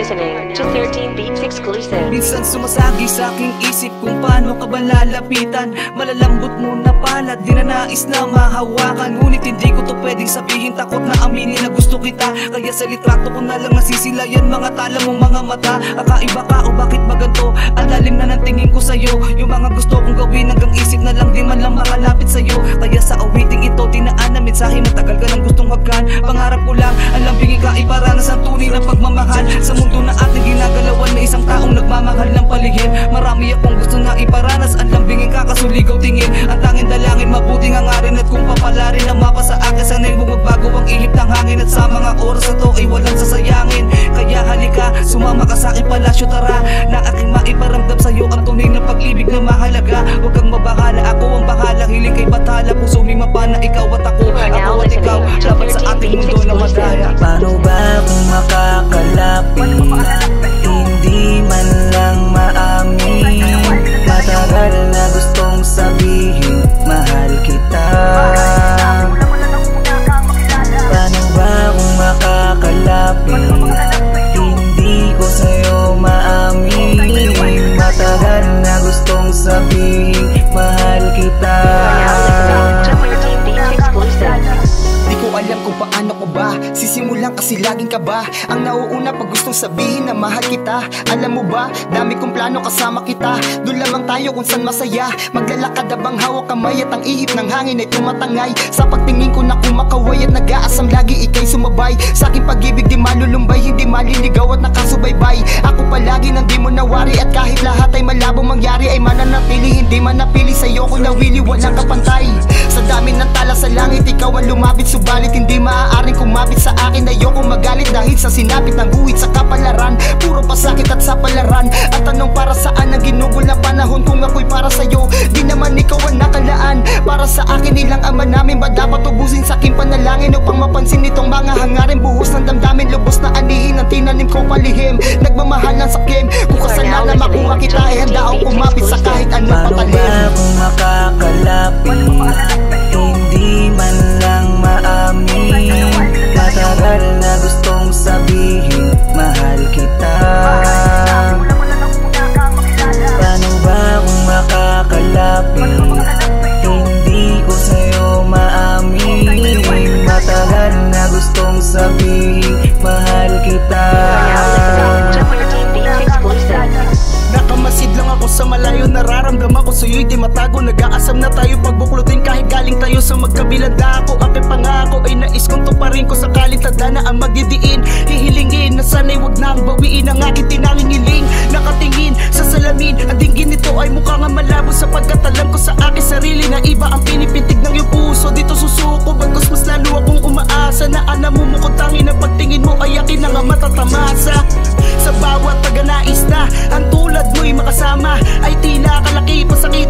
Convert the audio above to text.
listening to 13 Beats exclusive. Minsan sumasagi sa aking isip kung paano ka ba lalapitan. Malalambot mo na pala, di na nais na mahawakan. Ngunit hindi ko to pwedeng sabihin, takot na aminin na gusto kita. Kaya sa litrato ko na lang nasisilayan mga tala mong mga mata. Kakaiba ka o bakit ba ganito? Ang lalim na ng tingin ko sa'yo. Yung mga gusto kong gawin hanggang isip na lang, di man lang makalapit sa'yo. Kaya sa awiting ito, tinaan na mensahe, matagal ka nang gustong hagkan. Pangarap ko lang, ang lambingin ka iparanas ang tunay na pagmamahal. Sa mundo na ating ginagalawan na isang taong nagmamahal ng palihim. Marami akong gusto na iparanas, ang lambingin ka kasuligaw tingin. Ang tanging dalangin, mabuting hangarin, at kung papalarin ang mapa sa akin, sanay mo magbago ang ihip ng hangin. At sa mga oras na to ay walang sasayangin. Kaya halika, sumama ka sa akin palasyo, tara, na aking maiparamdam sa'yo ang tunay na pag-ibig na mahalaga. Huwag kang mabahala, ako ang bahala. Hiling kay batala, puso may mapana, ikaw at ako at ikaw, dapat sa ating mundo na madaya. Paano ba kung makakalapit? Hindi man lang maamin. Matagal na gustong sabihin, mahal kita. Paano ba kung makakalapit? Hindi ko sa'yo maamin. Matagal na gustong sabihin, mahal kita. Di ko alam kung paano ko ba sisimulan kasi laging ka ba ang nauuna pag gustong sabihin na mahal kita. Alam mo ba, dami kong plano kasama kita. Doon lamang tayo kung saan masaya. Maglalakad habang hawak kamay at ang ihip ng hangin ay tumatangay. Sa pagtingin ko na kumakaway at nag-aasam, lagi ikay sumabay. Sa aking pag-ibig di malulumbay, hindi maliligaw at nakasubaybay. Ako palagi nang di mo nawari, at kahit lahat ay malabo mangyari ay mananatili. Hindi manapili sa'yo kung nawili, walang kapantay. Sa dami ng tala sa langit, ikaw ang lumapit, subalit hindi maaaring kumapit sa akin. Ayoko magalit dahil sa sinapit ng guhit sa kapalaran. Puro pasakit at sapalaran. At tanong para saan ang ginugol na panahon kung ako'y para sa'yo? Di naman ikaw ang nakalaan. Para sa akin nilang ama namin, ba dapat ubusin sa aking panalangin upang mapansin itong mga hangarin? Buhos ng damdamin, lubos na anihin ang tinanim ko palihim. Nagmamahal ng sakim, kung kasalanan makuha kita ay handa akong kumapit sa kahit anong patalim. Paano ba kung makakalapit? Hindi man lang maamin. Matagal na gustong sabihin, mahal kita. Paano ba kung makakalapit? Hindi ko sa'yo maamin. Matagal na gustong sabihin, mahal kita. Nakamasid lang ako sa malayo, nararamdaman ko sa'yo'y di matago. Nag-aasam na tayo pagbuklutin kahit galing tayo sa magkabilang dako. Aking pangako ay nais kong tuparin ko sakaling tanda na ang magdidiin. Hihilingin na sana'y wag nang bawiin ang aking tinanging hiling. Nakatingin sa salamin, ang dinggin nito ay mukha nga malabo, sapagkat alam ko sa aking sarili na iba ang pinipintig ng iyong puso. Dito susuko, bagkus mas lalo akong umaasa na namumukod tangin ang pagtingin mo ay akin na nga matatamasa. Sa bawat taga-nais na ang tulad mo'y makasama ay tila kalaki, pasakit